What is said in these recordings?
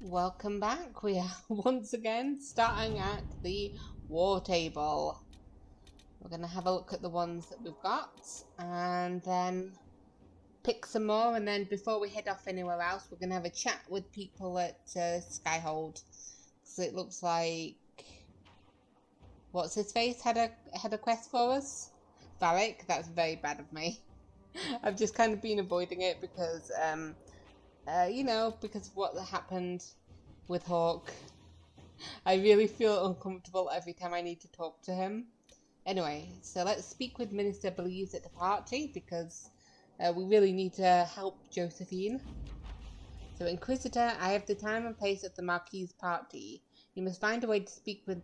Welcome back. We are once again starting at the war table. We're going to have a look at the ones that we've got and then pick some more, and then before we head off anywhere else we're going to have a chat with people at Skyhold, because it looks like what's his face had a quest for us. Varric. That's very bad of me. I've just kind of been avoiding it because because of what happened with Hawk. I really feel uncomfortable every time I need to talk to him. Anyway, so let's speak with Minister Belize at the party, because we really need to help Josephine. So, Inquisitor, I have the time and place at the Marquis's party. You must find a way to speak with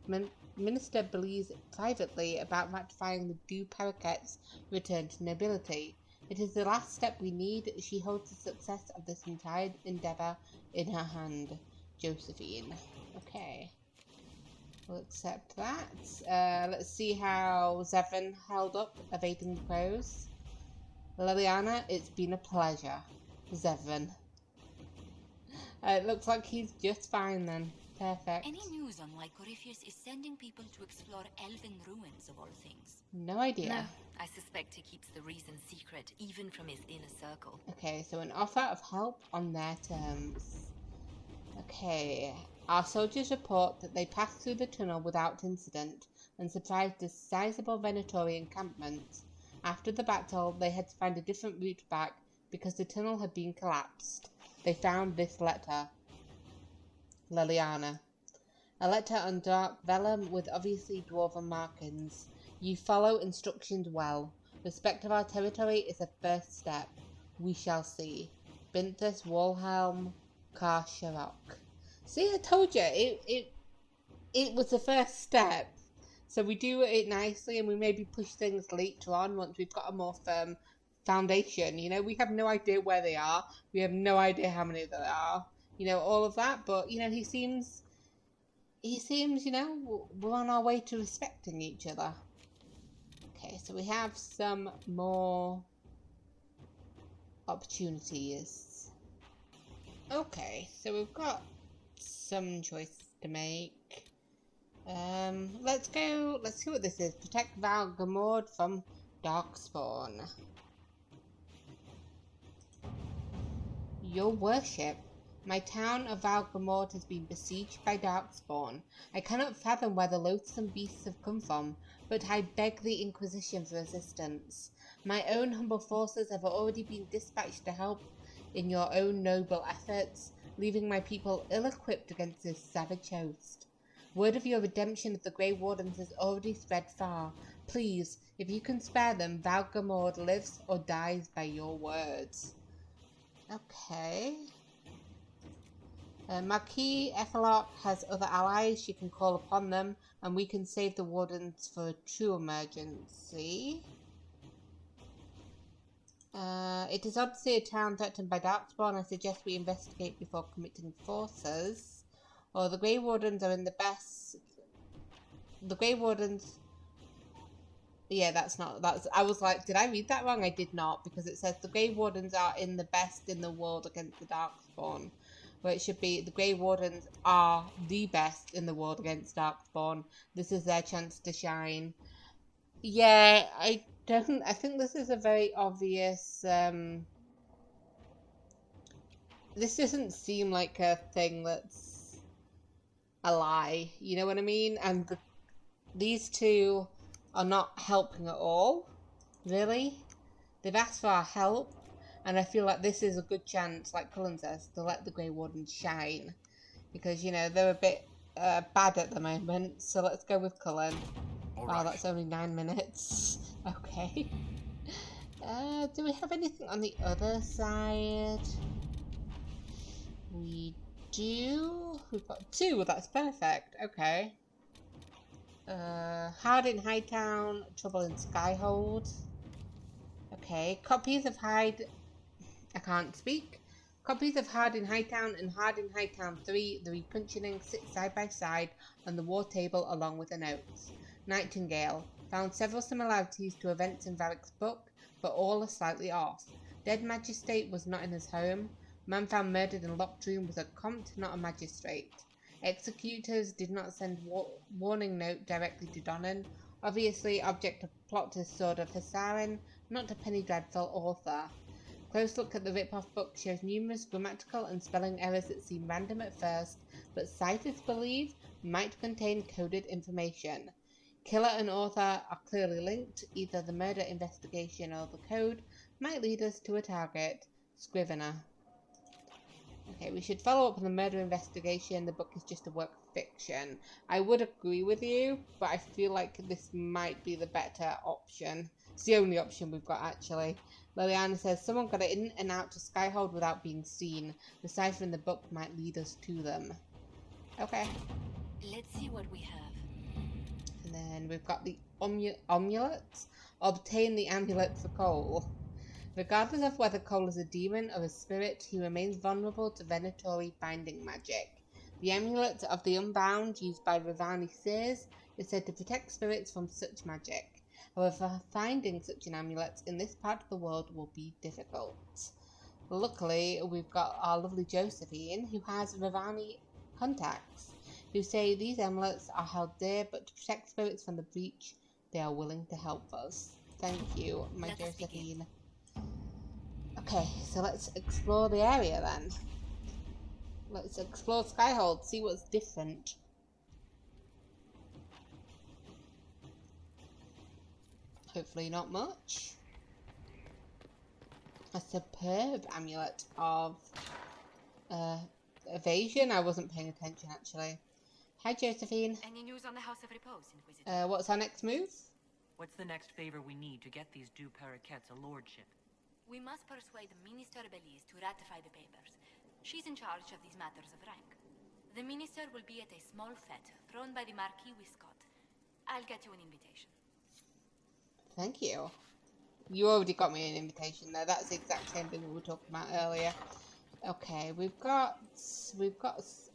Minister Belize privately about ratifying the Du Paraquet's return to nobility. It is the last step we need. She holds the success of this entire endeavour in her hand. Josephine. Okay. We'll accept that. Let's see how Zevon held up, evading the crows. Liliana, it's been a pleasure. Zevon. It looks like he's just fine then. Perfect. Any news on why Corypheus is sending people to explore elven ruins of all things? No idea. No, I suspect he keeps the reason secret, even from his inner circle. Okay, so an offer of help on their terms. Okay, our soldiers report that they passed through the tunnel without incident and surprised a sizable Venatori encampment. After the battle, they had to find a different route back because the tunnel had been collapsed. They found this letter. Liliana. A letter on dark vellum with obviously dwarven markings. You follow instructions well. Respect of our territory is a first step. We shall see. Binthus Walhelm Kar Sharok. See, I told you, it was the first step. So we do it nicely, and we maybe push things later on once we've got a more firm foundation. You know, we have no idea where they are. We have no idea how many there are. You know, all of that. But, you know, he seems, you know, we're on our way to respecting each other. Okay, so we have some more opportunities. Okay, so we've got some choices to make. Let's see what this is. Protect Val Gamord from Darkspawn. Your worship, my town of Val Gamord has been besieged by Darkspawn. I cannot fathom where the loathsome beasts have come from, but I beg the Inquisition for assistance. My own humble forces have already been dispatched to help in your own noble efforts, leaving my people ill-equipped against this savage host. Word of your redemption of the Grey Wardens has already spread far. Please, if you can spare them, Val Gamord lives or dies by your words. Okay. Marquis Ethelok has other allies. She can call upon them, and we can save the Wardens for a true emergency. It is odd to see a town threatened by Darkspawn. I suggest we investigate before committing forces. Or the Grey Wardens are in the best... The Grey Wardens... Yeah, I was like, did I read that wrong? I did not, because it says the Grey Wardens are in the best in the world against the Darkspawn. Where it should be, the Grey Wardens are the best in the world against Darkspawn. This is their chance to shine. Yeah, I think this is a very obvious, this doesn't seem like a thing that's a lie, you know what I mean? And these two are not helping at all, really. They've asked for our help, and I feel like this is a good chance, like Cullen says, to let the Grey Wardens shine. Because, you know, they're a bit bad at the moment, so let's go with Cullen. Wow, that's only 9 minutes. Okay. Do we have anything on the other side? We do. We've got 2. That's perfect. Okay. Hard in Hightown, Trouble in Skyhold. Okay. Copies of Hyde. I can't speak. Copies of Hard in Hightown and Hard in Hightown 3, the repunching, sit side by side on the war table along with the notes. Nightingale. Found several similarities to events in Varric's book, but all are slightly off. Dead Magistrate was not in his home. Man found murdered in locked room was a comte, not a magistrate. Executors did not send warning note directly to Donnan. Obviously, object of plot to Sword of Hassarin, not to Penny Dreadful author. Close look at the rip-off book shows numerous grammatical and spelling errors that seem random at first, but scientists believe might contain coded information. Killer and author are clearly linked. Either the murder investigation or the code might lead us to a target. Scrivener. Okay, we should follow up on the murder investigation. The book is just a work of fiction. I would agree with you, but I feel like this might be the better option. It's the only option we've got, actually. Liliana says, someone got in and out to Skyhold without being seen. Deciphering the book might lead us to them. Okay. Let's see what we have. And then we've got the amulets. Obtain the amulet for Cole. Regardless of whether Cole is a demon or a spirit, he remains vulnerable to venatory binding magic. The amulet of the Unbound, used by Ravani Seers, is said to protect spirits from such magic. However, finding such an amulet in this part of the world will be difficult. Luckily, we've got our lovely Josephine, who has Ravani contacts, who say these amulets are held dear, but to protect spirits from the breach, they are willing to help us. Thank you, my Josephine. Okay, so let's explore the area then. Let's explore Skyhold, see what's different. Hopefully not much. A superb amulet of evasion. I wasn't paying attention, actually. Hi, Josephine. Any news on the House of Repose, Inquisitor? What's our next move? What's the next favor we need to get these deux paraquets a lordship? We must persuade Minister Belize to ratify the papers. She's in charge of these matters of rank. The minister will be at a small fete thrown by the Marquis Wiscott. I'll get you an invitation. Thank you. You already got me an invitation though. That's the exact same thing we were talking about earlier. Okay, we've got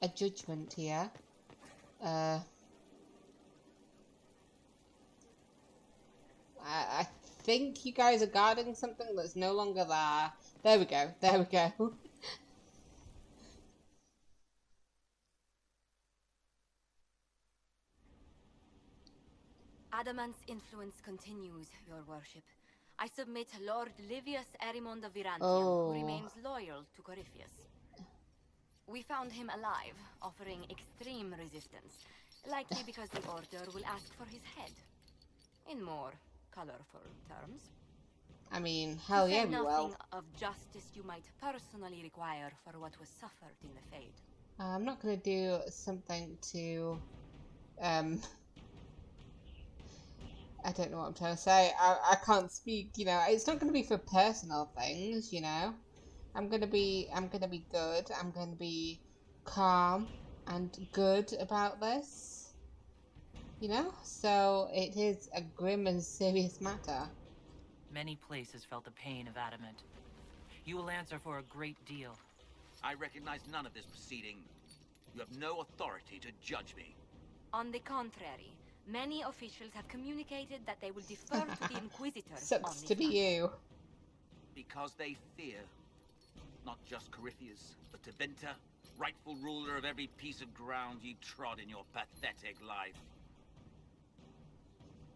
a judgment here. I think you guys are guarding something that's no longer there. There we go. There we go. Adamant's influence continues, your worship. I submit Lord Livius Erimond of Virantium, who remains loyal to Corypheus. We found him alive, offering extreme resistance, likely because the Order will ask for his head. In more colorful terms. I mean, hell yeah, we will. Nothing of justice you might personally require for what was suffered in the Fade. I'm not going to do something to, I don't know what I'm trying to say. I can't speak, you know. It's not going to be for personal things, you know. I'm going to be good. I'm going to be calm and good about this. You know? So it is a grim and serious matter. Many places felt the pain of adamant. You will answer for a great deal. I recognize none of this proceeding. You have no authority to judge me. On the contrary, many officials have communicated that they will defer to the Inquisitors. Sucks to be you. Because they fear not just Corypheus, but Tevinter, rightful ruler of every piece of ground ye trod in your pathetic life.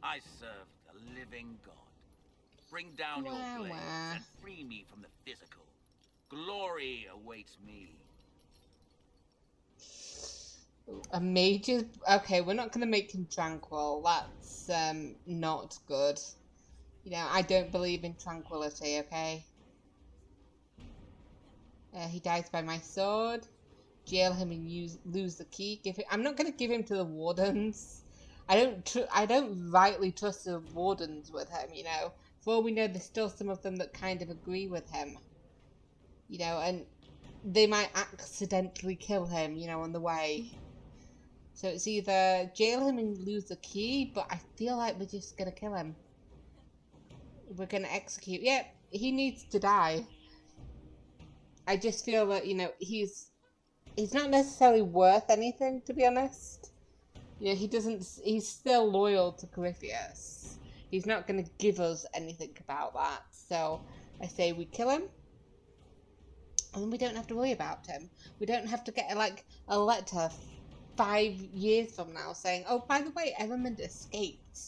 I serve the living God. Bring down your blades and free me from the physical. Glory awaits me. A major... Okay, we're not going to make him tranquil. That's not good. You know, I don't believe in tranquility, okay? He dies by my sword. Jail him and lose the key. I'm not going to give him to the wardens. I don't rightly trust the wardens with him, you know. For all we know, there's still some of them that kind of agree with him. You know, and they might accidentally kill him, you know, on the way. So it's either jail him and lose the key, but I feel like we're just going to kill him. We're going to execute. Yep, he needs to die. I just feel that, you know, he's not necessarily worth anything, to be honest. You know, he's still loyal to Corypheus. He's not going to give us anything about that. So I say we kill him. And then we don't have to worry about him. We don't have to get like a letter 5 years from now saying, oh, by the way, Element escaped.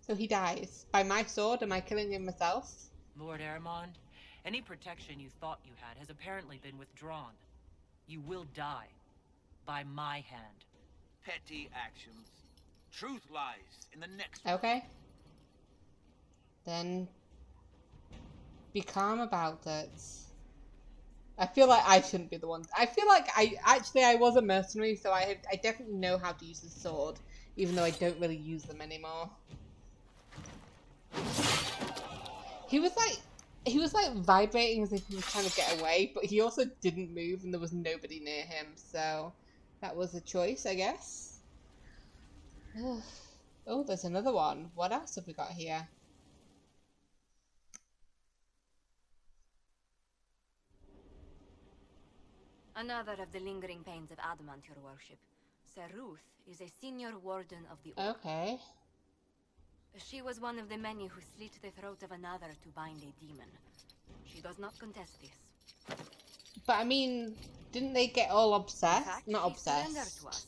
So he dies. By my sword, am I killing him myself? Lord Aramond, any protection you thought you had has apparently been withdrawn. You will die. By my hand. Petty actions. Truth lies in the next one. Okay. Then be calm about it. I feel like I shouldn't be the one. I feel like I was a mercenary, so I definitely know how to use the sword, even though I don't really use them anymore. He was like vibrating as if he was trying to get away, but he also didn't move and there was nobody near him, so that was a choice, I guess. Oh, there's another one. What else have we got here? Another of the lingering pains of adamant, your worship. Sir Ruth is a senior warden of the Order. Okay. She was one of the many who slit the throat of another to bind a demon. She does not contest this. But I mean, didn't they get all obsessed? In fact, Not she surrendered obsessed. to us.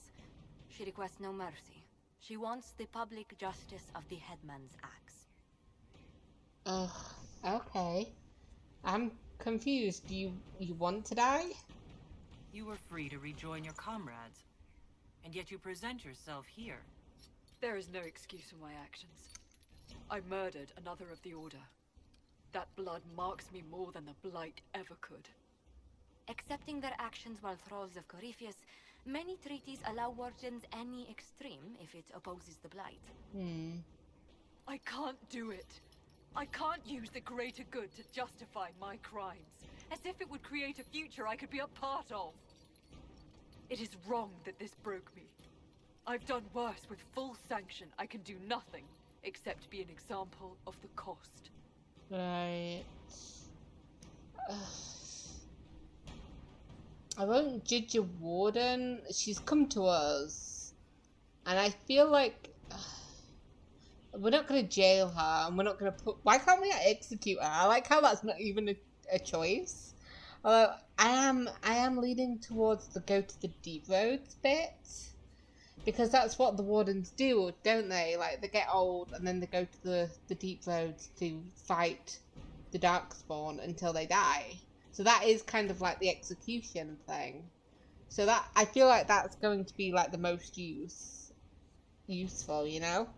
She requests no mercy. She wants the public justice of the headman's axe. Okay. I'm confused. Do you want to die? You were free to rejoin your comrades, and yet you present yourself here. There is no excuse for my actions. I murdered another of the Order. That blood marks me more than the Blight ever could. Accepting their actions while thralls of Corypheus, many treaties allow wardens any extreme if it opposes the Blight. I can't do it. I can't use the greater good to justify my crimes, as if it would create a future I could be a part of. It is wrong that this broke me. I've done worse with full sanction. I can do nothing except be an example of the cost. Right. I won't judge a warden. She's come to us. And I feel like we're not going to jail her. And we're not going to put... Why can't we execute her? I like how that's not even a choice. Although I am leaning towards the go to the deep roads bit. Because that's what the wardens do, don't they? Like, they get old and then they go to the deep roads to fight the Darkspawn until they die. So that is kind of like the execution thing. So that, I feel like that's going to be like the most useful, you know?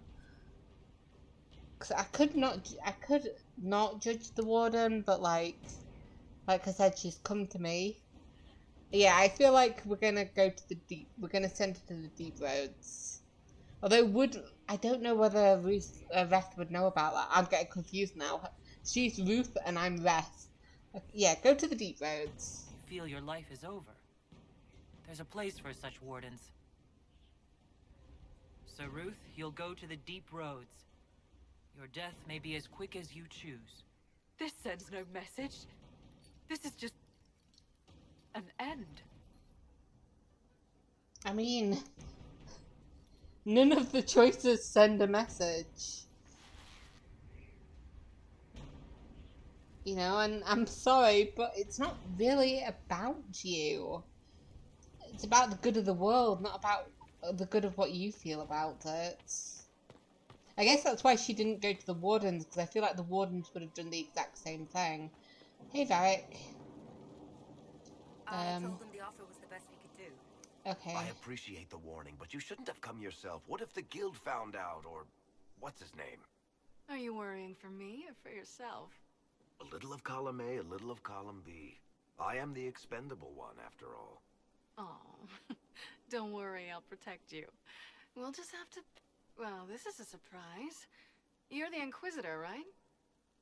Because I could not judge the warden, but like I said, she's come to me. Yeah, I feel like we're gonna send her to the deep roads. Although I don't know whether Reth would know about that. I'm getting confused now. She's Ruth and I'm Reth. Yeah, go to the deep roads. You feel your life is over. There's a place for such wardens. So Ruth, you'll go to the deep roads. Your death may be as quick as you choose. This sends no message. This is just an end. I mean, none of the choices send a message. You know, and I'm sorry, but it's not really about you. It's about the good of the world, not about the good of what you feel about it. I guess that's why she didn't go to the wardens, because I feel like the wardens would have done the exact same thing. Hey, Varric. I told them the offer was the best we could do. Okay. I appreciate the warning, but you shouldn't have come yourself. What if the guild found out, or what's his name? Are you worrying for me or for yourself? A little of column A, a little of column B. I am the expendable one, after all. Oh, don't worry, I'll protect you. We'll just have to... Well, this is a surprise. You're the Inquisitor, right?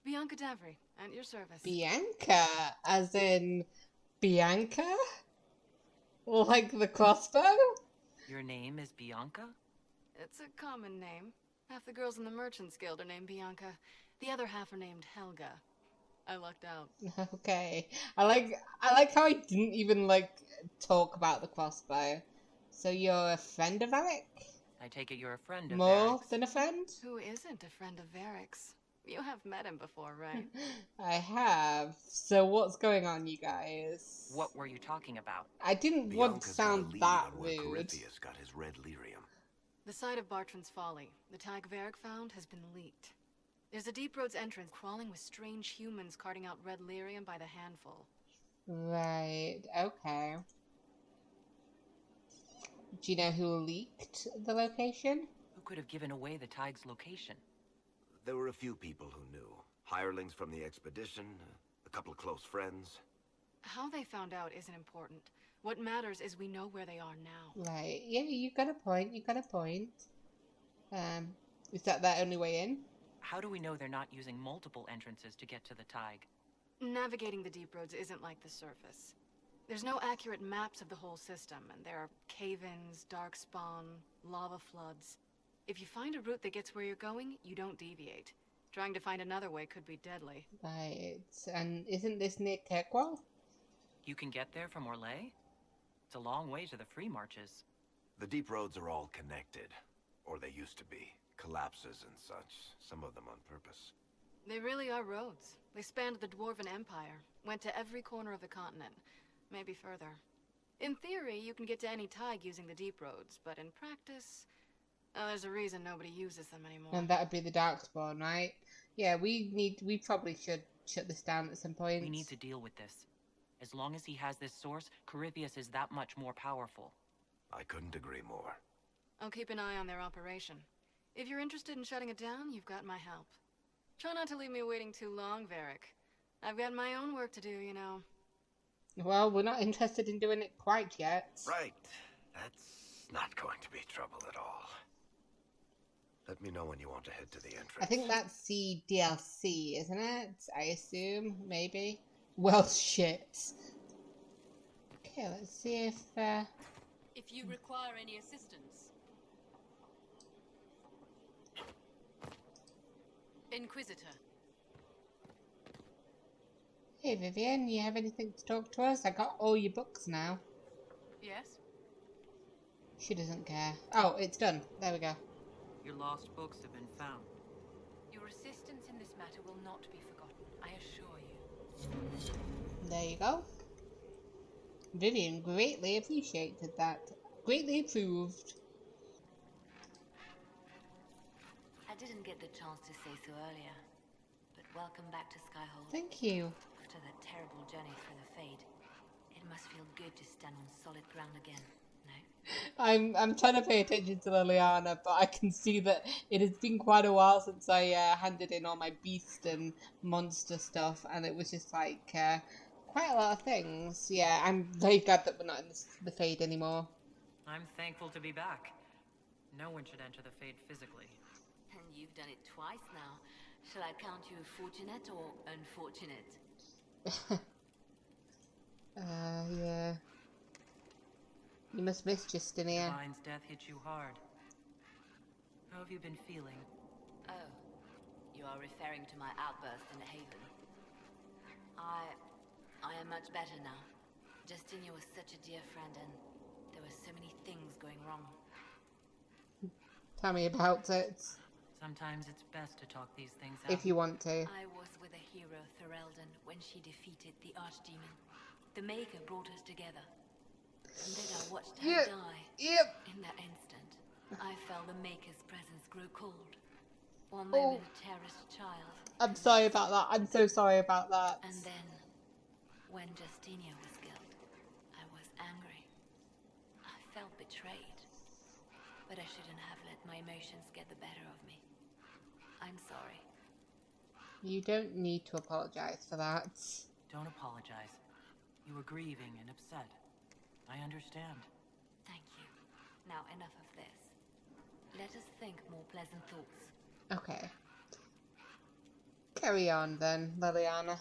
Bianca Davry, at your service. Bianca? As in Bianca? Like the crossbow? Your name is Bianca? It's a common name. Half the girls in the Merchants Guild are named Bianca. The other half are named Helga. I lucked out. Okay. I like how I didn't even, like, talk about the crossbow. So you're a friend of Varric? I take it you're a friend of More Varric's. than a friend? Who isn't a friend of Varric's? You have met him before, right? I have. So what's going on, you guys? What were you talking about? I didn't want to Bianca's got a sound lead that on where rude. Corypheus got his red lyrium. The site of Bartran's Folly, the tag Varric found, has been leaked. There's a deep roads entrance crawling with strange humans carting out red lyrium by the handful. Right, okay. Do you know who leaked the location? Who could have given away the Tig's location? There were a few people who knew. Hirelings from the expedition, a couple of close friends. How they found out isn't important. What matters is we know where they are now. Right, yeah, you got a point, you got a point. Is that their only way in? How do we know they're not using multiple entrances to get to the Tig? Navigating the deep roads isn't like the surface. There's no accurate maps of the whole system, and there are cave-ins, dark spawn, lava floods. If you find a route that gets where you're going, you don't deviate. Trying to find another way could be deadly. Right, and isn't this near Kirkwall? You can get there from Orlais? It's a long way to the free marches. The deep roads are all connected. Or they used to be. Collapses and such. Some of them on purpose. They really are roads. They spanned the Dwarven Empire, went to every corner of the continent, maybe further. In theory, you can get to any Tig using the deep roads, but in practice, there's a reason nobody uses them anymore. And that would be the Darkspawn, right? Yeah, we probably should shut this down at some point. We need to deal with this. As long as he has this source, Corypheus is that much more powerful. I couldn't agree more. I'll keep an eye on their operation. If you're interested in shutting it down, you've got my help. Try not to leave me waiting too long, Varric. I've got my own work to do, you know. Well, we're not interested in doing it quite yet. Right. That's not going to be trouble at all. Let me know when you want to head to the entrance. I think that's the DLC, isn't it? I assume, maybe. Well, shit. Okay, let's see if you require any assistance. Inquisitor. Hey Vivian, you have anything to talk to us? I got all your books now. Yes? She doesn't care. Oh, it's done. There we go. Your lost books have been found. Your assistance in this matter will not be forgotten, I assure you. There you go. Vivian greatly appreciated that. Greatly approved. I didn't get the chance to say so earlier, but welcome back to Skyhold. Thank you. After that terrible journey through the Fade, it must feel good to stand on solid ground again, no? I'm trying to pay attention to Liliana, but I can see that it has been quite a while since I handed in all my beast and monster stuff, and it was just like quite a lot of things. Yeah, I'm very glad that we're not in the Fade anymore. I'm thankful to be back. No one should enter the Fade physically. And you've done it twice now. Shall I count you fortunate or unfortunate? Yeah. You must miss Justinia. Divine's death hit you hard. How have you been feeling? Oh, you are referring to my outburst in the Haven. I am much better now. Justinia was such a dear friend, and there were so many things going wrong. Tell me about it. Sometimes it's best to talk these things out. If you want to. I was with the hero Thorelden when she defeated the Archdemon. The Maker brought us together. And then I watched her die. In that instant, I felt the Maker's presence grow cold. One moment a cherished child. I'm sorry about that. I'm so sorry about that. And then, when Justinia was killed, I was angry. I felt betrayed. But I shouldn't have let my emotions get the better of me. I'm sorry. You don't need to apologize for that. Don't apologize. You were grieving and upset. I understand. Thank you. Now enough of this. Let us think more pleasant thoughts. Okay. Carry on then, Liliana.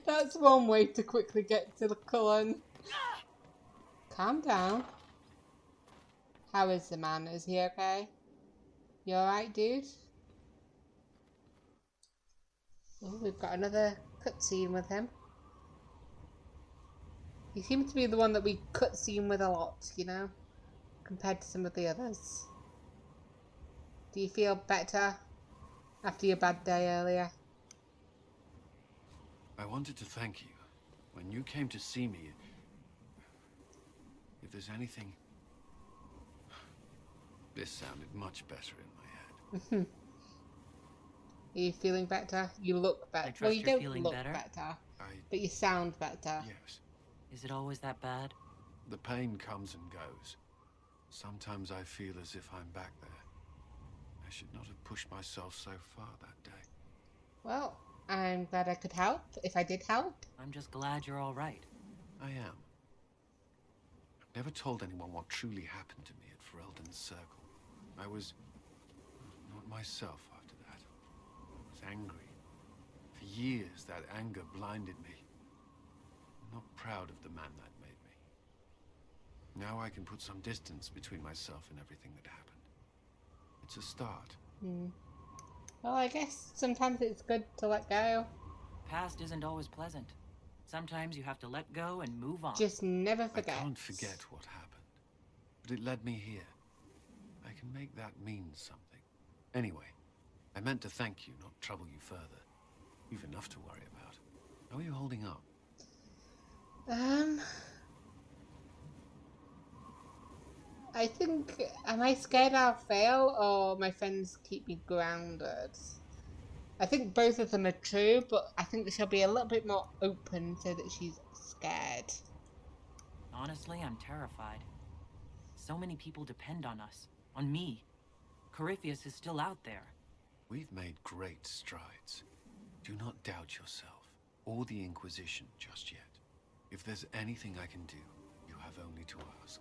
That's one way to quickly get to the Cullen. Calm down. How is the man? Is he okay? You alright, dude? Oh, we've got another cutscene with him. He seems to be the one that we cutscene with a lot, you know? Compared to some of the others. Do you feel better after your bad day earlier? I wanted to thank you. When you came to see me, if there's anything... This sounded much better in my head. Are you feeling better? You look better. Well, you don't look better, but you sound better. Yes. Is it always that bad? The pain comes and goes. Sometimes I feel as if I'm back there. I should not have pushed myself so far that day. Well, I'm glad I could help, if I did help. I'm just glad you're all right. I am. I've never told anyone what truly happened to me at Ferelden's Circle. I was not myself after that. I was angry. For years, that anger blinded me. I'm not proud of the man that made me. Now I can put some distance between myself and everything that happened. It's a start. Well, I guess sometimes it's good to let go. Past isn't always pleasant. Sometimes you have to let go and move on. Just never forget. I can't forget what happened, but it led me here. I can make that mean something. Anyway, I meant to thank you, not trouble you further. You've enough to worry about. How are you holding up? I think, am I scared I'll fail, or my friends keep me grounded? I think both of them are true, but I think she'll be a little bit more open so that she's scared. Honestly, I'm terrified. So many people depend on us. On me. Corypheus is still out there. We've made great strides. Do not doubt yourself, or the Inquisition just yet. If there's anything I can do, you have only to ask.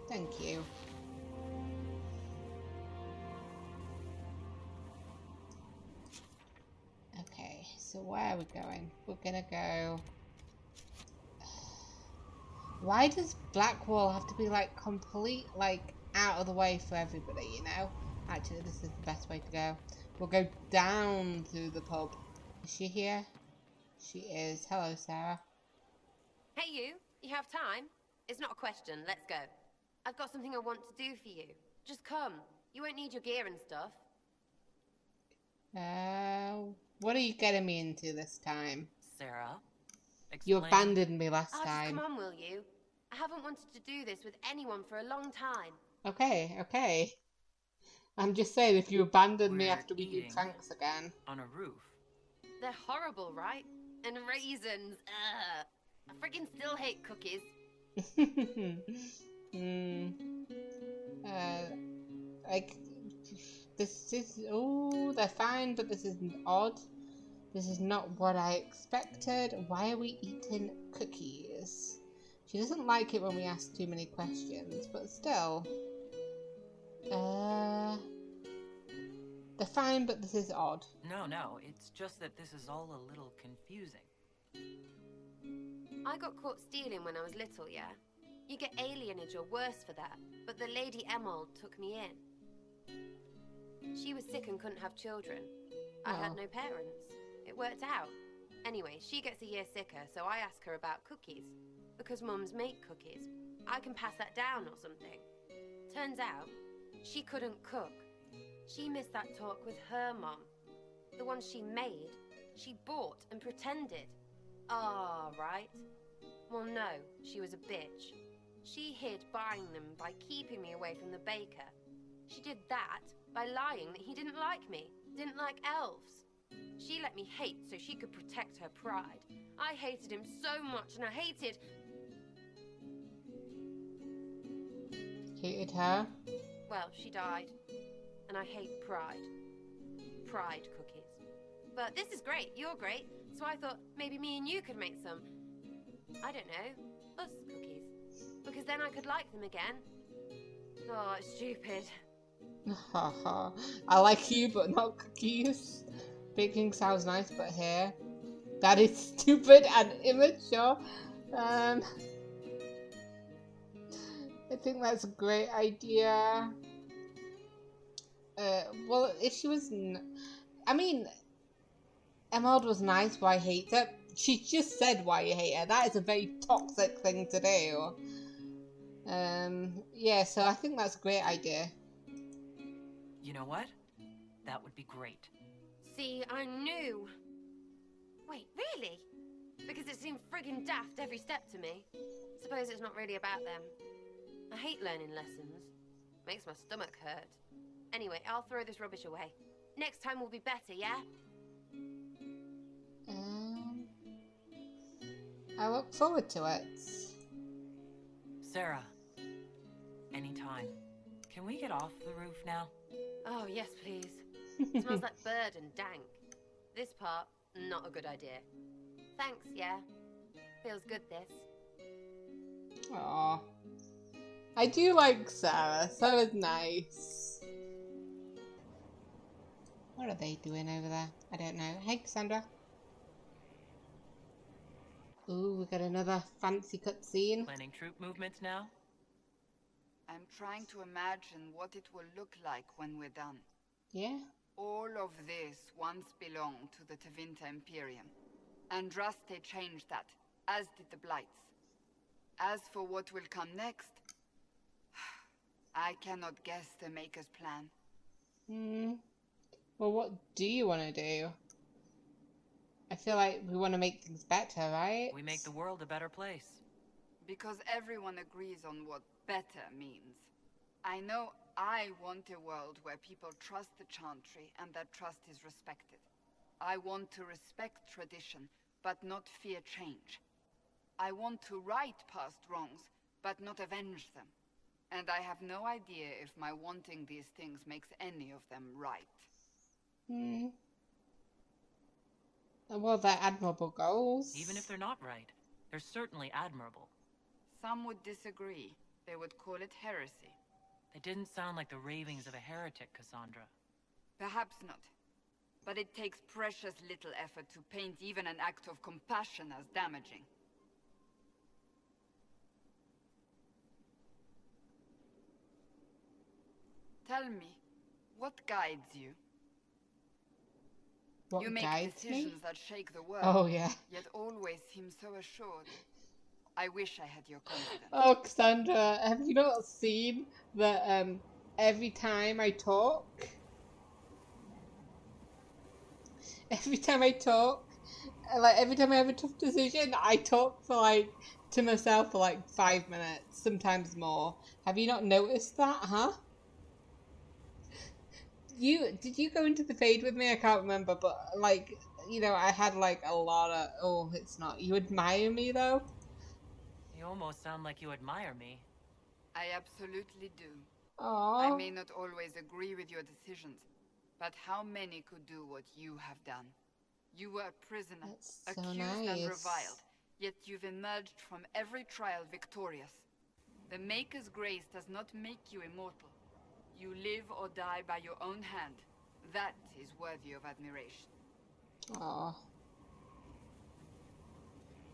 Thank you. Okay, so where are we going? We're gonna go... Why does Blackwall have to be, like, complete, like, out of the way for everybody, you know? Actually, this is the best way to go. We'll go down through the pub. Is she here? She is. Hello, Sarah. Hey, you have time? It's not a question. Let's go. I've got something I want to do for you. Just come. You won't need your gear and stuff. What are you getting me into this time? Sarah, you abandoned me last time. Just come on, will you? I haven't wanted to do this with anyone for a long time. Okay. I'm just saying, if you abandoned me after we did thanks again. On a roof. They're horrible, right? And raisins. Ugh. I freaking still hate cookies. Like, this is... Oh, they're fine, but this is odd. This is not what I expected. Why are we eating cookies? She doesn't like it when we ask too many questions, but still. They're fine, but this is odd. No, it's just that this is all a little confusing. I got caught stealing when I was little, yeah? You get alienage or worse for that, but the Lady Emerald took me in. She was sick and couldn't have children. I had no parents. It worked out. Anyway, she gets a year sicker, so I ask her about cookies. Because mums make cookies. I can pass that down or something. Turns out, she couldn't cook. She missed that talk with her mom. The one she made, she bought and pretended. Ah, right. Well, no, she was a bitch. She hid buying them by keeping me away from the baker. She did that by lying that he didn't like me, didn't like elves. She let me hate so she could protect her pride. I hated him so much, and I hated... Hated her? Well, she died. And I hate pride. Pride cookies. But this is great, you're great, so I thought maybe me and you could make some, I don't know, us cookies. Because then I could like them again. Oh, it's stupid. Haha. I like you, but not cookies. Baking sounds nice, but here, that is stupid and immature. I think that's a great idea. Well, if she was... I mean, Emerald was nice, why hate her? She just said why you hate her. That is a very toxic thing to do. Yeah, so I think that's a great idea. You know what? That would be great. See, I knew. Wait, really? Because it seemed friggin' daft every step to me. Suppose it's not really about them. I hate learning lessons. Makes my stomach hurt. Anyway, I'll throw this rubbish away. Next time will be better, yeah? I look forward to it. Sarah, anytime. Can we get off the roof now? Oh, yes, please. Smells like bird and dank. This part, not a good idea. Thanks, yeah. Feels good, this. Aww. I do like Sarah. Sarah's nice. What are they doing over there? I don't know. Hey, Cassandra. Ooh, we got another fancy cutscene. Planning troop movements now? I'm trying to imagine what it will look like when we're done. Yeah? All of this once belonged to the Tevinter Imperium. Andraste changed that, as did the Blights. As for what will come next, I cannot guess the Maker's plan. Well, what do you want to do? I feel like we want to make things better, right? We make the world a better place. Because everyone agrees on what better means. I know I want a world where people trust the Chantry and that trust is respected. I want to respect tradition, but not fear change. I want to right past wrongs, but not avenge them. And I have no idea if my wanting these things makes any of them right. Well, they're admirable goals. Even if they're not right, they're certainly admirable. Some would disagree. They would call it heresy. They didn't sound like the ravings of a heretic, Cassandra. Perhaps not. But it takes precious little effort to paint even an act of compassion as damaging. Tell me, what guides you? What you make guides decisions me? that shake the world, Oh, yeah. yet always seem so assured. I wish I had your confidence. Oh, Cassandra, have you not seen that every time I talk, like every time I have a tough decision, I talk for like, to myself for like 5 minutes, sometimes more. Have you not noticed that, huh? Did you go into the fade with me? I can't remember, but like, you know, I had like a lot of, oh, it's not, you admire me though? You almost sound like you admire me. I absolutely do. Aww. I may not always agree with your decisions, but how many could do what you have done? You were a prisoner, That's so accused nice. and reviled, yet you've emerged from every trial victorious. The Maker's grace does not make you immortal. You live or die by your own hand. That is worthy of admiration. Aww.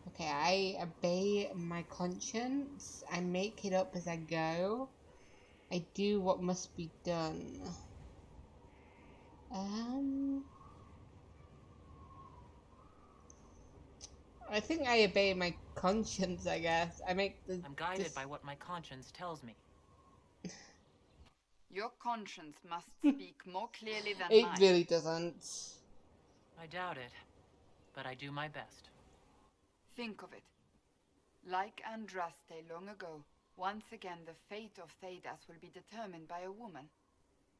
Okay, I obey my conscience. I make it up as I go. I do what must be done. I think I obey my conscience, I guess. I'm guided by what my conscience tells me. Your conscience must speak more clearly than It mine. really doesn't. I doubt it, but I do my best. Think of it. Like Andraste long ago, once again the fate of Thedas will be determined by a woman.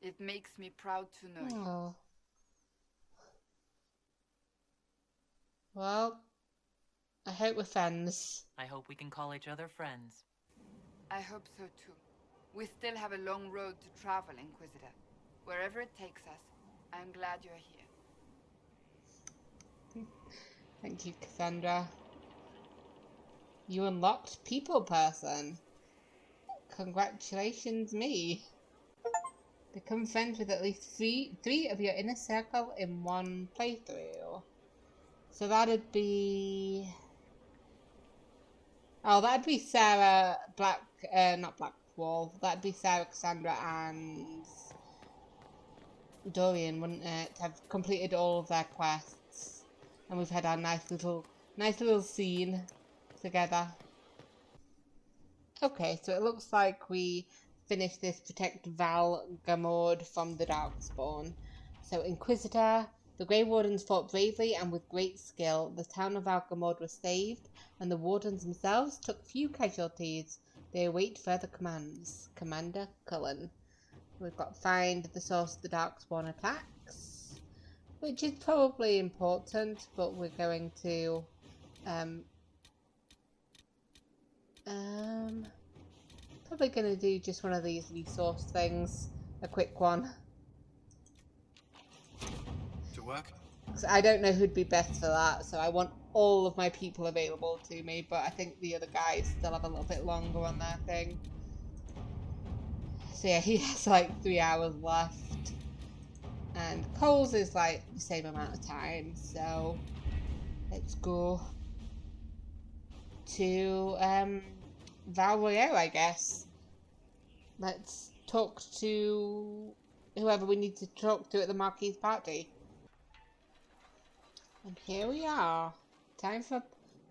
It makes me proud to know you. Well, I hope we're friends. I hope we can call each other friends. I hope so too. We still have a long road to travel, Inquisitor. Wherever it takes us, I'm glad you're here. Thank you, Cassandra. You unlocked People Person. Congratulations, me. Become friends with at least three of your inner circle in one playthrough. So that'd be... Oh, that'd be Sarah not Blackwall. That'd be Sarah, Cassandra, and Dorian, wouldn't it? Have completed all of their quests. And we've had our nice little scene together. Okay, so it looks like we finish this, protect Val Gamord from the Darkspawn. So, Inquisitor, the Grey Wardens fought bravely and with great skill. The town of Val Gamord was saved, and the Wardens themselves took few casualties. They await further commands. Commander Cullen. We've got find the source of the Darkspawn attacks, which is probably important, but we're going to probably going to do just one of these resource things, a quick one. To work? So I don't know who'd be best for that, so I want all of my people available to me, but I think the other guys still have a little bit longer on their thing. So yeah, he has like 3 hours left, and Cole's is like the same amount of time, so let's go to Varric, I guess. Let's talk to whoever we need to talk to at the Marquis party. And here we are. Time for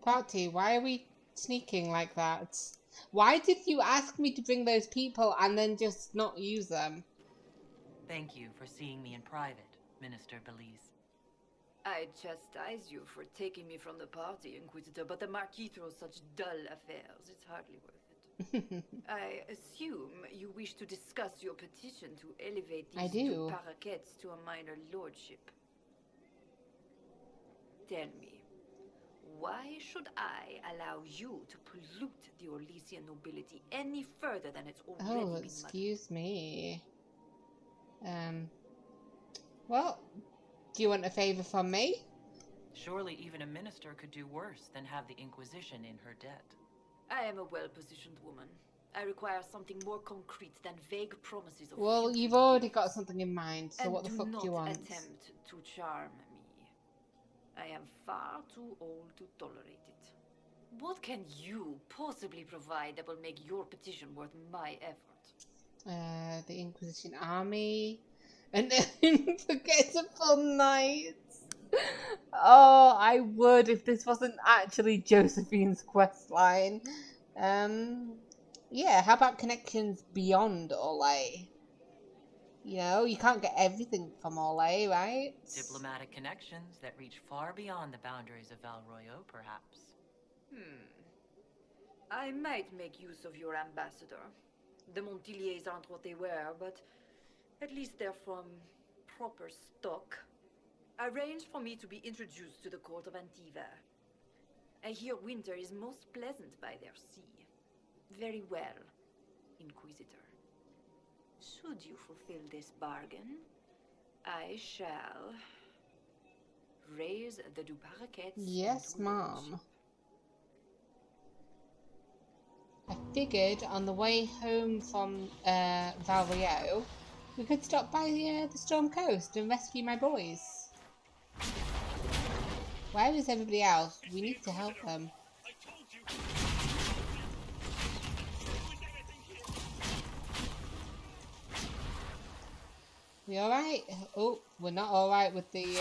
party. Why are we sneaking like that? Why did you ask me to bring those people and then just not use them? Thank you for seeing me in private, Minister Belize. I chastise you for taking me from the party, Inquisitor, but the Marquis throws such dull affairs. It's hardly worth it. I assume you wish to discuss your petition to elevate these two paraquets to a minor lordship. Tell me, why should I allow you to pollute the Orlesian nobility any further than it's already been? Oh, excuse me. Well, do you want a favor from me? Surely even a minister could do worse than have the Inquisition in her debt. I am a well-positioned woman. I require something more concrete than vague promises of Well, you've already got something in mind, so and what the fuck do you want? Attempt to charm me. I am far too old to tolerate it. What can you possibly provide that will make your petition worth my effort? The Inquisition army, and unforgettable nights. Oh, I would if this wasn't actually Josephine's questline. Yeah, how about connections beyond Orlais? You know, you can't get everything from Orlais, right? Diplomatic connections that reach far beyond the boundaries of Val Royeaux, perhaps. I might make use of your ambassador. The Montiliers aren't what they were, but at least they're from proper stock. Arrange for me to be introduced to the court of Antiver. I hear winter is most pleasant by their sea. Very well, Inquisitor. Should you fulfill this bargain, I shall raise the du Paraquets. Yes, Mom. I figured on the way home from Val Royeaux, we could stop by the Storm Coast and rescue my boys. Where is everybody else? We need to help them. We alright? Oh, we're not alright with the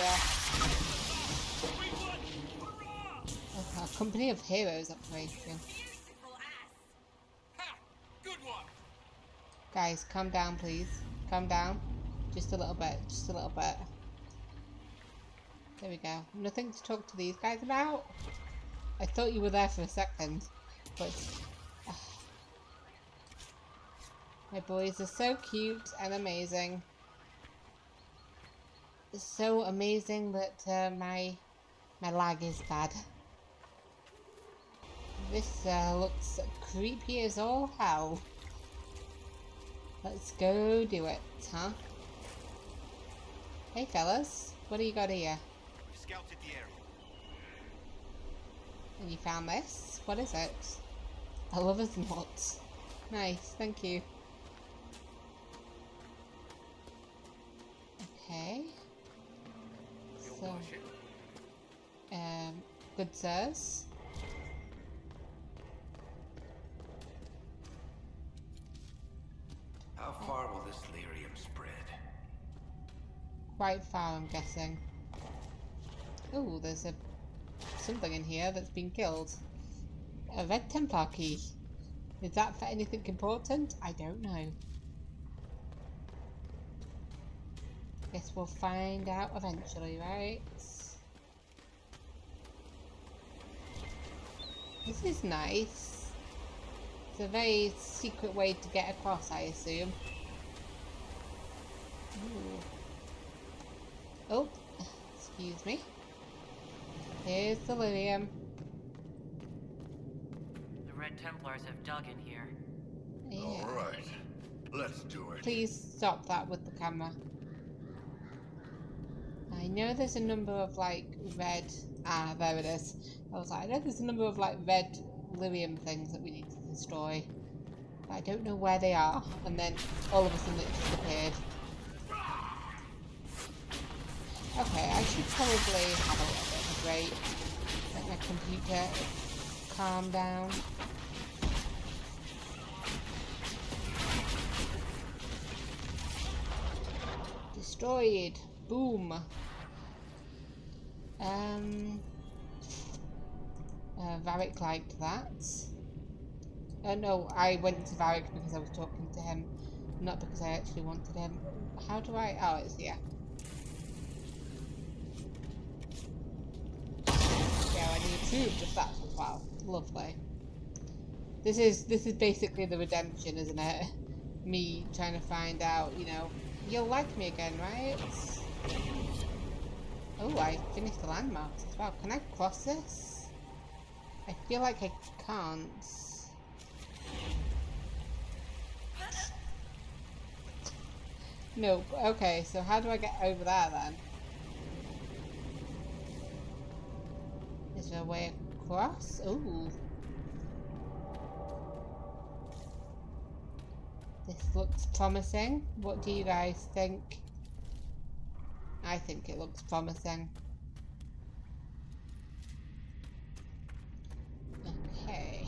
a company of heroes operation. Guys, calm down, please. Calm down. Just a little bit. Just a little bit. There we go. Nothing to talk to these guys about? I thought you were there for a second. But... my boys are so cute and amazing. It's so amazing that my lag is bad. This looks creepy as all hell. Let's go do it, huh? Hey fellas, what do you got here? We've scouted the area. And you found this? What is it? A lover's knot. Nice, thank you. Okay. So, good sirs. How far will this lyrium spread? Quite far, I'm guessing. Oh, there's something in here that's been killed. A red Templar key. Is that for anything important? I don't know. Guess we'll find out eventually, right? This is nice. It's a very secret way to get across, I assume. Ooh. Oh, excuse me. Here's the Lilium. The Red Templars have dug in here. Yeah. All right, let's do it. Please stop that with the camera. I know there's a number of like red. Ah, there it is. I was like, I know there's a number of like red Lilium things that we need to destroy. But I don't know where they are. And then all of a sudden it just appeared. Okay, I should probably have a little bit of a break. Let my computer calm down. Destroyed. Boom. Varric liked that. No, I went to Varric because I was talking to him, not because I actually wanted him. How do I? Oh, it's here. Yeah, I need 2 of the stats as well. Lovely. This is basically the redemption, isn't it? Me trying to find out, you know, you'll like me again, right? Oh, I finished the landmarks as well. Can I cross this? I feel like I can't. Nope. Okay, so how do I get over there then? Is there a way across? Ooh. This looks promising. What do you guys think? I think it looks promising. Okay.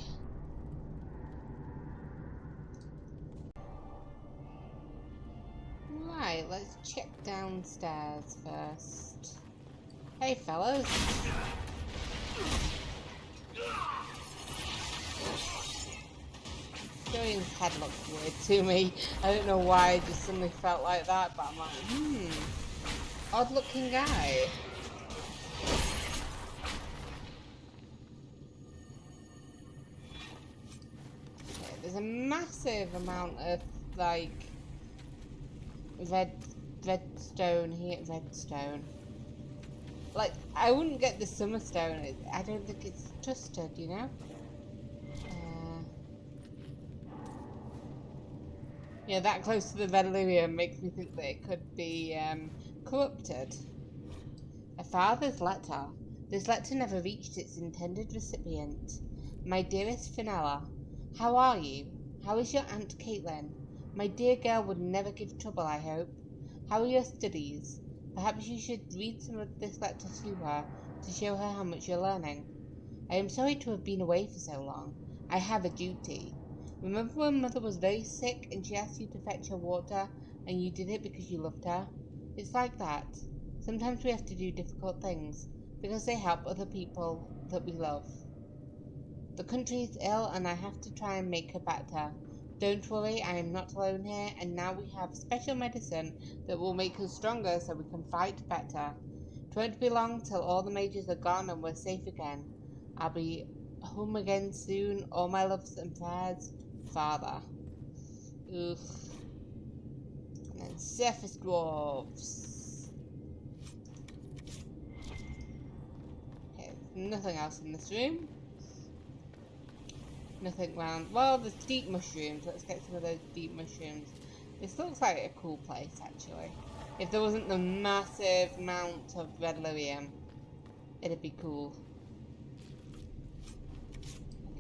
Right, let's check downstairs first. Hey fellas. Dorian's head looks weird to me. I don't know why I just suddenly felt like that, but I'm like, odd looking guy. Okay, there's a massive amount of like redstone here, redstone. Like, I wouldn't get the summer stone. I don't think it's trusted, you know? Yeah, that close to the Vedelium makes me think that it could be corrupted. A father's letter. This letter never reached its intended recipient. My dearest Finella, how are you? How is your Aunt Caitlin? My dear girl would never give trouble, I hope. How are your studies? Perhaps you should read some of this letter to her to show her how much you're learning. I am sorry to have been away for so long. I have a duty. Remember when Mother was very sick and she asked you to fetch her water and you did it because you loved her? It's like that. Sometimes we have to do difficult things because they help other people that we love. The country is ill and I have to try and make her better. Don't worry, I am not alone here, and now we have special medicine that will make us stronger so we can fight better. It won't be long till all the mages are gone and we're safe again. I'll be home again soon. All my loves and prayers, Father. Oof. And then surface dwarves. Okay, nothing else in this room. Nothing round. Well, there's deep mushrooms. Let's get some of those deep mushrooms. This looks like a cool place, actually. If there wasn't the massive amount of red Lilium, it'd be cool.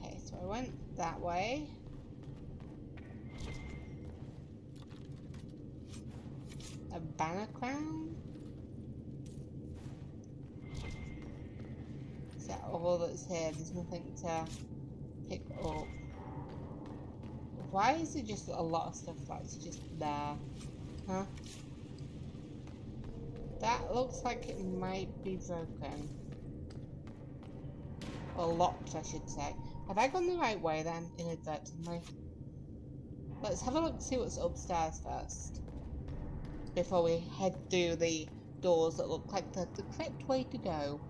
Okay, so I went that way. A banner crown? Is that all that's here? There's nothing to pick up. Why is there just a lot of stuff that's just there? Huh? That looks like it might be broken. Or locked, I should say. Have I gone the right way then, inadvertently? Let's have a look to see what's upstairs first. before we head through the doors that look like the correct way to go.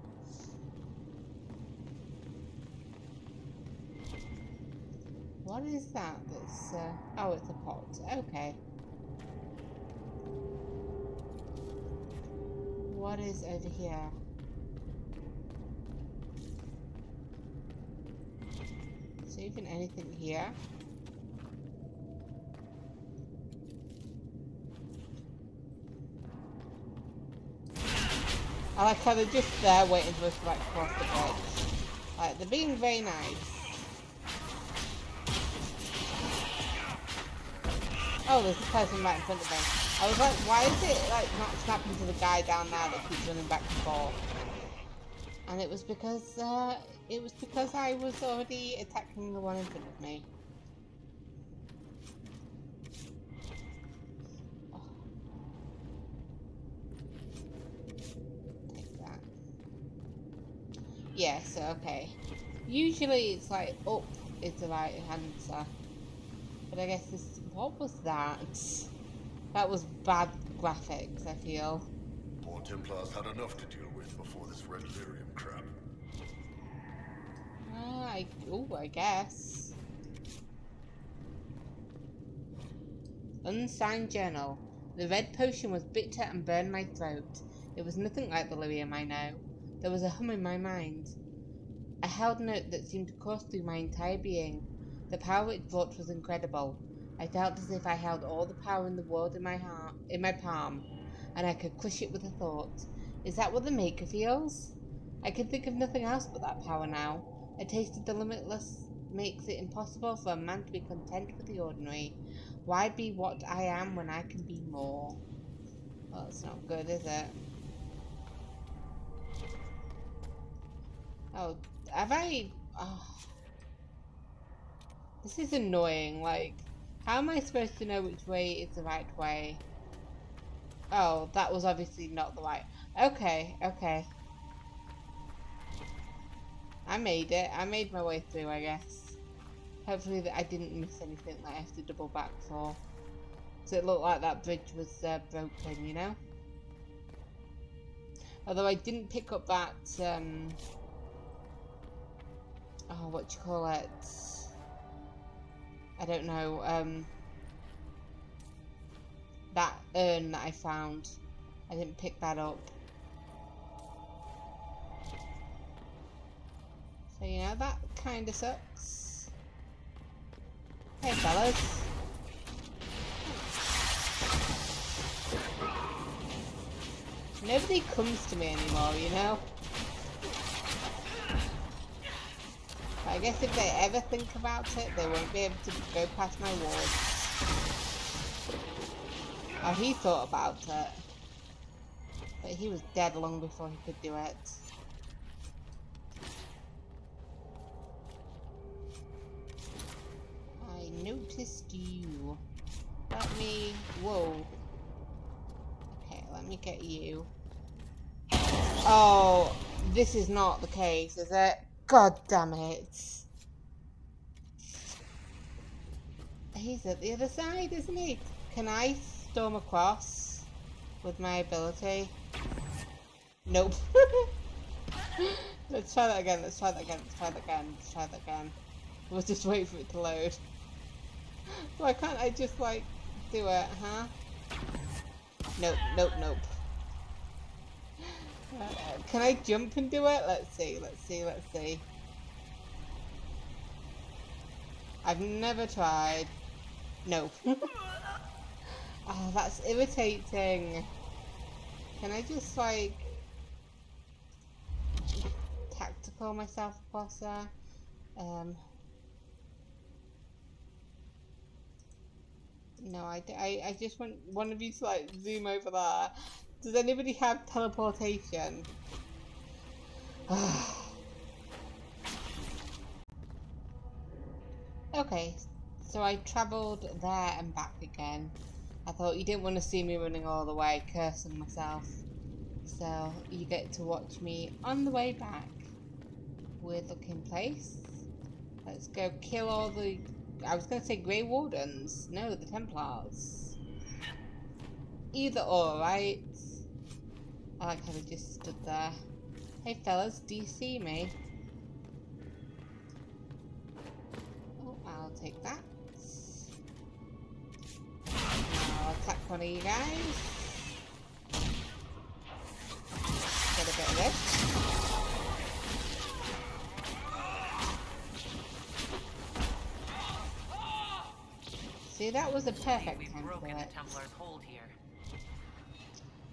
What is that? That's oh, it's a pot. Okay. What is over here? Is there even anything here? I like how they're just there waiting for us to like cross the bridge. Like, they're being very nice. Oh, there's a person right in front of me. I was like, why is it like not snapping to the guy down there that keeps running back and forth? And it was because I was already attacking the one in front of me. Oh. Take that. Yes, okay. Usually it's like up is the right answer. But I guess this... What was that? That was bad graphics, I feel. Poor Templars had enough to deal with before this red lyrium crap. I guess. Unsigned journal. The red potion was bitter and burned my throat. It was nothing like the lyrium I know. There was a hum in my mind. A held note that seemed to course through my entire being. The power it brought was incredible. I felt as if I held all the power in the world in my palm, and I could crush it with a thought. Is that what the Maker feels? I can think of nothing else but that power now. A taste of the limitless makes it impossible for a man to be content with the ordinary. Why be what I am when I can be more? Well, that's not good, is it? Oh, have I... Oh. This is annoying, like... How am I supposed to know which way is the right way? Oh, that was obviously not the right... Okay, okay. I made it. I made my way through, I guess. Hopefully that I didn't miss anything that I have to double back for. So it looked like that bridge was broken, you know? Although I didn't pick up that... Oh, what do you call it? I don't know, that urn that I found. I didn't pick that up. So, you know, that kinda sucks. Hey, fellas. Nobody comes to me anymore, you know? I guess if they ever think about it, they won't be able to go past my walls. Oh, he thought about it. But he was dead long before he could do it. I noticed you. Let me... Whoa. Okay, let me get you. Oh, this is not the case, is it? God damn it. He's at the other side, isn't he? Can I storm across with my ability? Nope. Let's try that again, let's try that again, let's try that again, let's try that again. We'll just wait for it to load. Why can't I just, like, do it, huh? Nope, nope, nope. Can I jump and do it? Let's see, let's see, let's see. I've never tried. No. Oh, that's irritating. Can I just, like, tactical myself across there? No, I just want one of you to, like, zoom over there. Does anybody have teleportation? Okay, so I travelled there and back again. I thought you didn't want to see me running all the way, cursing myself. So you get to watch me on the way back. Weird looking place. Let's go kill all the... I was going to say Grey Wardens. No, the Templars. Either or, right? I like how they just stood there. Hey fellas, do you see me? Oh, I'll take that. I'll attack one of you guys. Get a bit of this. See, that was a perfect time for it.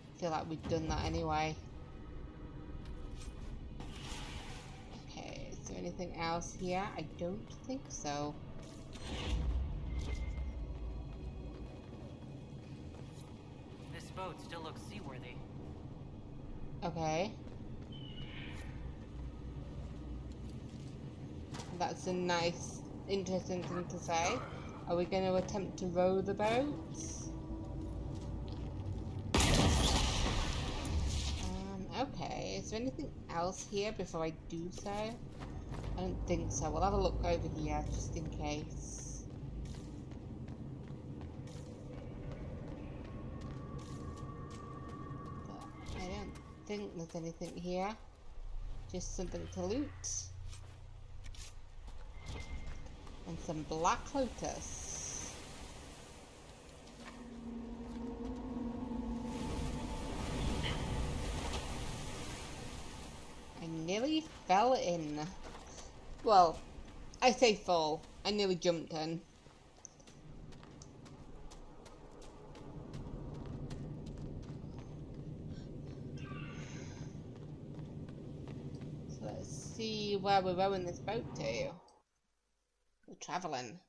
I feel like we've done that anyway. Okay, is there anything else here? I don't think so. This boat still looks seaworthy. Okay. That's a nice, interesting thing to say. Are we going to attempt to row the boat? Okay, is there anything else here before I do so? I don't think so. We'll have a look over here just in case. But I don't think there's anything here. Just something to loot. And some Black Lotus. I nearly fell in. Well, I say fall. I nearly jumped in. So let's see where we're rowing this boat to. We're traveling.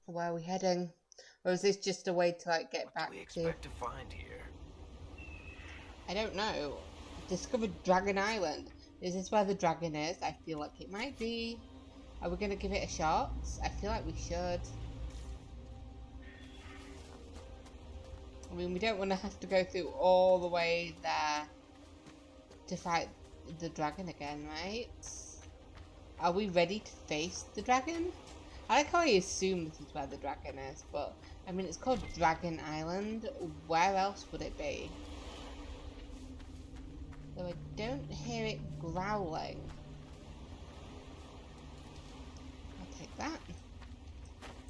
Where are we heading? Or is this just a way to like get back to? What do we expect to find here? I don't know. Discovered Dragon Island. Is this where the dragon is? I feel like it might be. Are we gonna give it a shot? I feel like we should. I mean, we don't want to have to go through all the way there to fight the dragon again, right? Are we ready to face the dragon? I like how I assume this is where the dragon is, but I mean, it's called Dragon Island. Where else would it be? Though I don't hear it growling. I'll take that.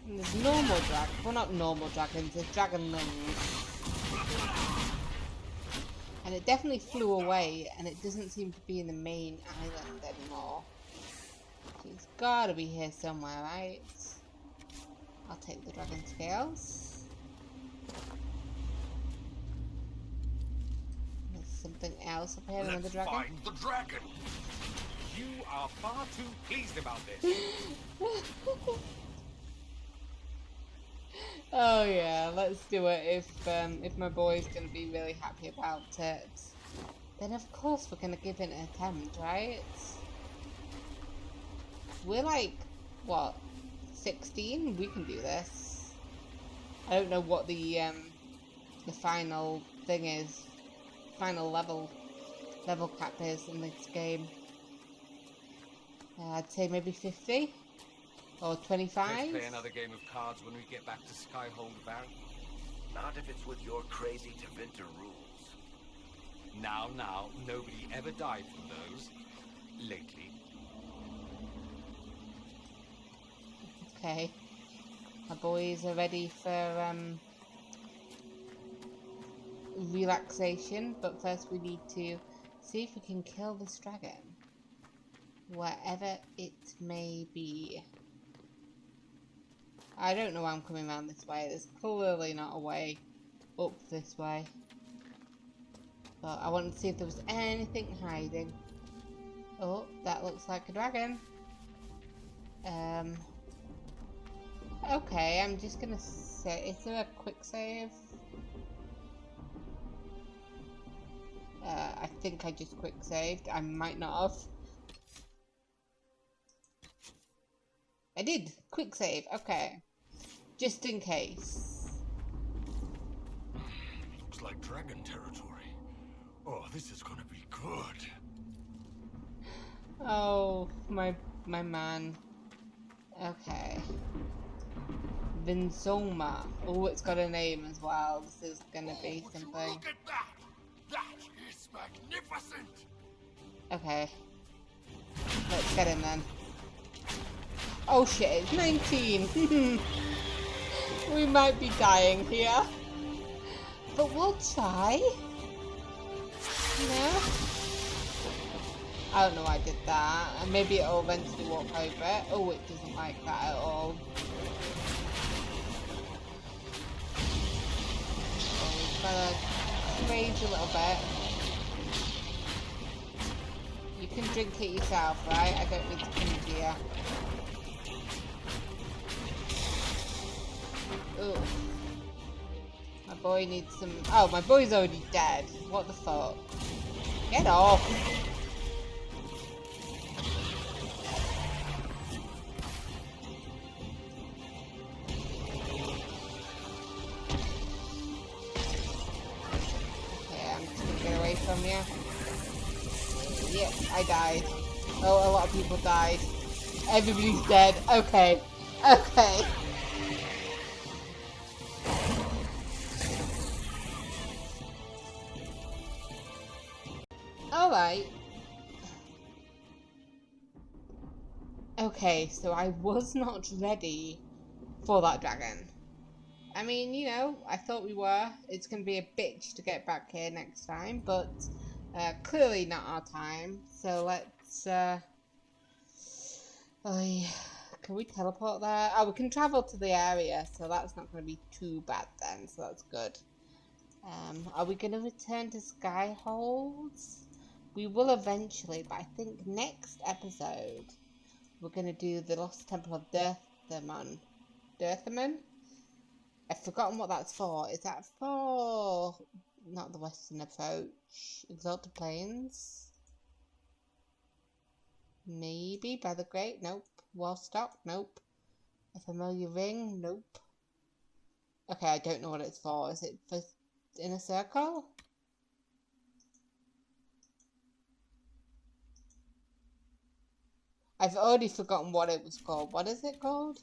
And there's normal dragons. Well, not normal dragons, there's dragonlings. And it definitely flew away, and it doesn't seem to be in the main island anymore. It's gotta be here somewhere, right? I'll take the dragon scales. There's something else up here, another dragon. Find the dragon! You are far too pleased about this. Oh yeah, let's do it. If my boy's gonna be really happy about it, then of course we're gonna give it an attempt, right? We're like, what, 16? We can do this. I don't know what the final thing is, final level cap is in this game. I'd say maybe 50 or 25. Let's play another game of cards when we get back to Skyhold, Varric. Not if it's with your crazy Tevinter rules. Now, nobody ever died from those. Lately. Okay. My boys are ready for relaxation, but first we need to see if we can kill this dragon. Wherever it may be. I don't know why I'm coming around this way. There's clearly not a way up this way. But I wanted to see if there was anything hiding. Oh, that looks like a dragon. Okay, I'm just gonna say, is there a quick save? I think I just quick saved. I might not have. I did! Quick save, okay. Just in case. Looks like dragon territory. Oh, this is gonna be good. Oh, my my man. Okay. Vinsoma. Oh, it's got a name as well. This is gonna be something. Look at that! That is magnificent! Okay. Let's get in then. Oh shit, it's 19! We might be dying here. But we'll try. You know? I don't know why I did that. And maybe it'll eventually walk over it. Oh, it doesn't like that at all. So we've got to rage a little bit. You can drink it yourself, right? I don't need to come to you. Ooh. My boy needs some... Oh, my boy's already dead. What the fuck? Get off! Okay, I'm just gonna get away from you. Yep, I died. Oh, a lot of people died. Everybody's dead. Okay. Okay. Alright. Okay, so I was not ready for that dragon. I mean, you know, I thought we were. It's going to be a bitch to get back here next time, but clearly not our time. So let's, can we teleport there? Oh, we can travel to the area, so that's not going to be too bad then, so that's good. Are we going to return to Skyholds? We will eventually, but I think next episode we're going to do the Lost Temple of Dirthamon. Dirthamon? I've forgotten what that's for. Is that for... not the Western Approach? Exalted Plains? Maybe. By the Great? Nope. Wallstock? Nope. A Familiar Ring? Nope. Okay, I don't know what it's for. Is it for Inner Circle? I've already forgotten what it was called. What is it called?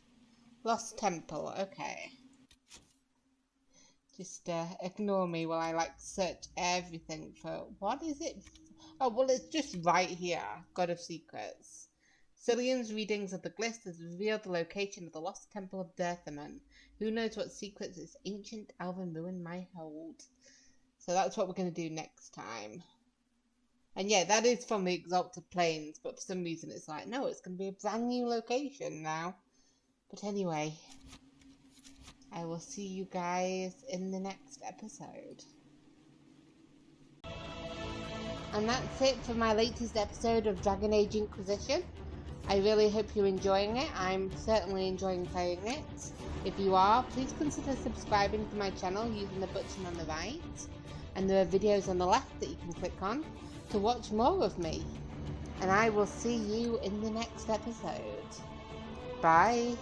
Lost Temple. Okay. Just ignore me while I like search everything for... What is it? Oh, well, it's just right here. God of Secrets. Cillian's readings of the glyphs has revealed the location of the Lost Temple of Dirthamon. Who knows what secrets its ancient elven ruin might hold. So that's what we're going to do next time. And yeah, that is from the Exalted Plains, but for some reason it's like, no, it's going to be a brand new location now. But anyway, I will see you guys in the next episode. And that's it for my latest episode of Dragon Age Inquisition. I really hope you're enjoying it. I'm certainly enjoying playing it. If you are, please consider subscribing to my channel using the button on the right. And there are videos on the left that you can click on to watch more of me. And I will see you in the next episode. Bye.